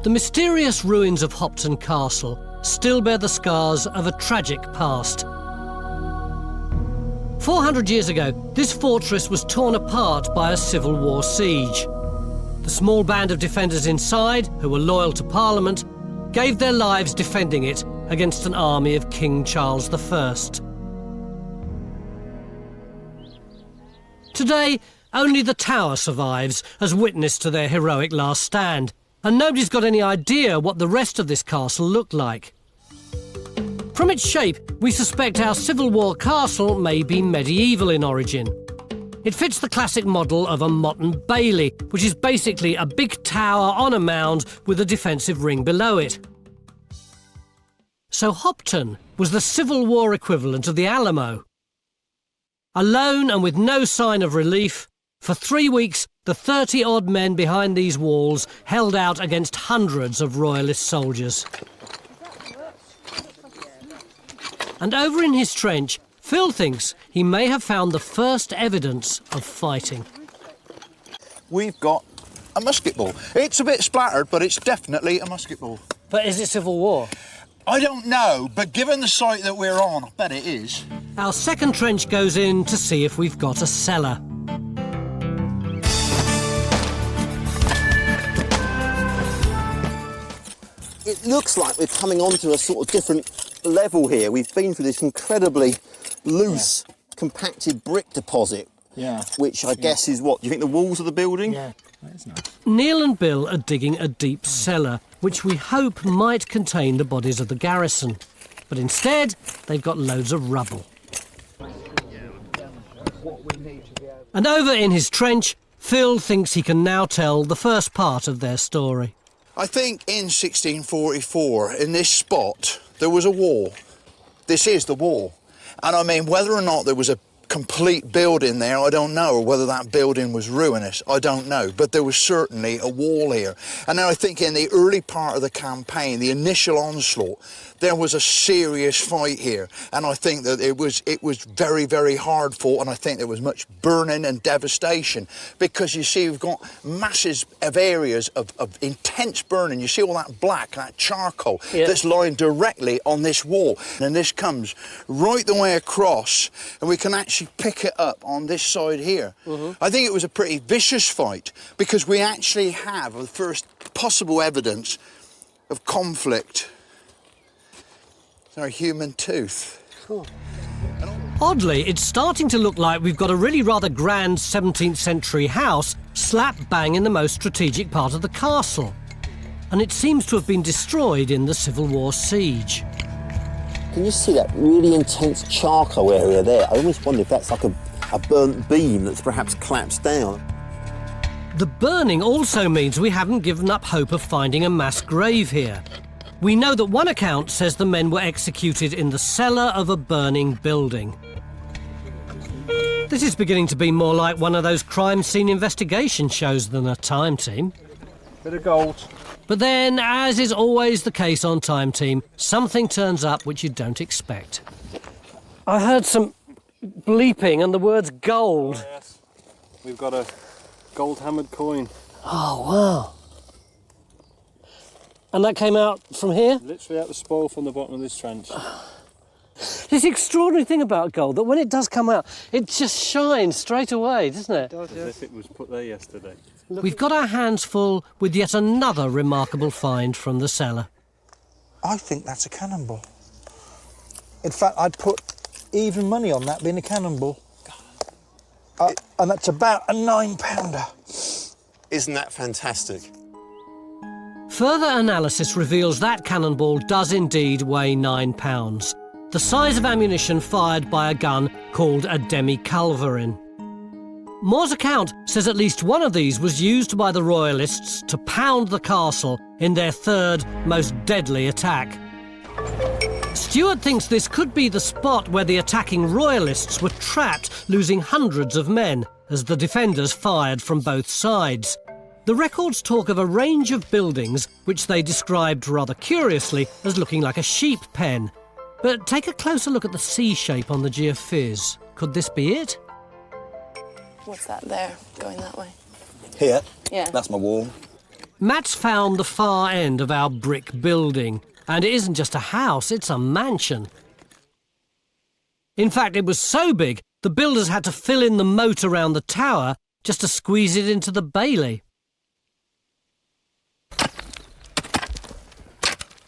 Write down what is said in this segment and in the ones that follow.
The mysterious ruins of Hopton Castle still bear the scars of a tragic past. 400 years ago, this fortress was torn apart by a Civil War siege. The small band of defenders inside, who were loyal to Parliament, gave their lives defending it against an army of King Charles I. Today, only the tower survives as witness to their heroic last stand, and nobody's got any idea what the rest of this castle looked like. From its shape, we suspect our Civil War castle may be medieval in origin. It fits the classic model of a Motte Bailey, which is basically a big tower on a mound with a defensive ring below it. So Hopton was the Civil War equivalent of the Alamo. Alone and with no sign of relief, for 3 weeks, the 30-odd men behind these walls held out against hundreds of royalist soldiers. And over in his trench, Phil thinks he may have found the first evidence of fighting. We've got a musket ball. It's a bit splattered, but it's definitely a musket ball. But is it Civil War? I don't know, but given the site that we're on, I bet it is. Our second trench goes in to see if we've got a cellar. It looks like we're coming onto a sort of different level here. We've been through this incredibly loose, compacted brick deposit, which I guess is what? Do you think the walls of the building? Yeah, that is nice. Neil and Bill are digging a deep cellar, which we hope might contain the bodies of the garrison. But instead, they've got loads of rubble. And over in his trench, Phil thinks he can now tell the first part of their story. I think in 1644, in this spot, there was a wall. This is the wall. And I mean, whether or not there was a complete building there, I don't know, or whether that building was ruinous, I don't know. But there was certainly a wall here. And then I think in the early part of the campaign, the initial onslaught, there was a serious fight here. And I think that it was very, very hard fought, and I think there was much burning and devastation. Because you see, we've got masses of areas of intense burning. You see all that black, that charcoal that's lying directly on this wall. And this comes right the way across, and we can actually pick it up on this side here. I think it was a pretty vicious fight, because we actually have the first possible evidence of conflict. Our human tooth. Cool. Oddly, it's starting to look like we've got a really rather grand 17th century house slap bang in the most strategic part of the castle. And it seems to have been destroyed in the Civil War siege. Can you see that really intense charcoal area there? I almost wonder if that's like a burnt beam that's perhaps collapsed down. The burning also means we haven't given up hope of finding a mass grave here. We know that one account says the men were executed in the cellar of a burning building. This is beginning to be more like one of those crime scene investigation shows than a Time Team. Bit of gold. But then, as is always the case on Time Team, something turns up which you don't expect. I heard some bleeping and the words gold. Oh, yes. We've got a gold hammered coin. Oh, wow. And that came out from here? Literally out the spoil from the bottom of this trench. This extraordinary thing about gold, that when it does come out, it just shines straight away, doesn't it? It does, as if it was put there yesterday. We've got our hands full with yet another remarkable find from the cellar. I think that's a cannonball. In fact, I'd put even money on that being a cannonball. And that's about a 9-pounder. Isn't that fantastic? Further analysis reveals that cannonball does indeed weigh 9 pounds, the size of ammunition fired by a gun called a demi-culverin. Moore's account says at least one of these was used by the Royalists to pound the castle in their third most deadly attack. Stewart thinks this could be the spot where the attacking Royalists were trapped, losing hundreds of men as the defenders fired from both sides. The records talk of a range of buildings which they described rather curiously as looking like a sheep pen. But take a closer look at the C shape on the geophysics. Could this be it? What's that there, going that way? Here? Yeah. That's my wall. Matt's found the far end of our brick building, and it isn't just a house, it's a mansion. In fact, it was so big, the builders had to fill in the moat around the tower just to squeeze it into the bailey.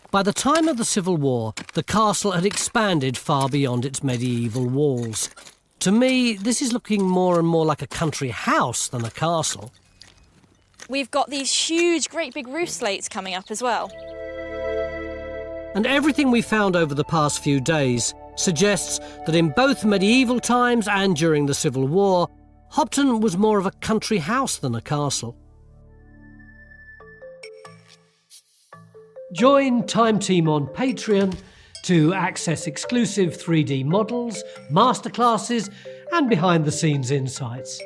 By the time of the Civil War, the castle had expanded far beyond its medieval walls. To me, this is looking more and more like a country house than a castle. We've got these huge, great big roof slates coming up as well. And everything we found over the past few days suggests that in both medieval times and during the Civil War, Hopton was more of a country house than a castle. Join Time Team on Patreon to access exclusive 3D models, masterclasses and behind-the-scenes insights.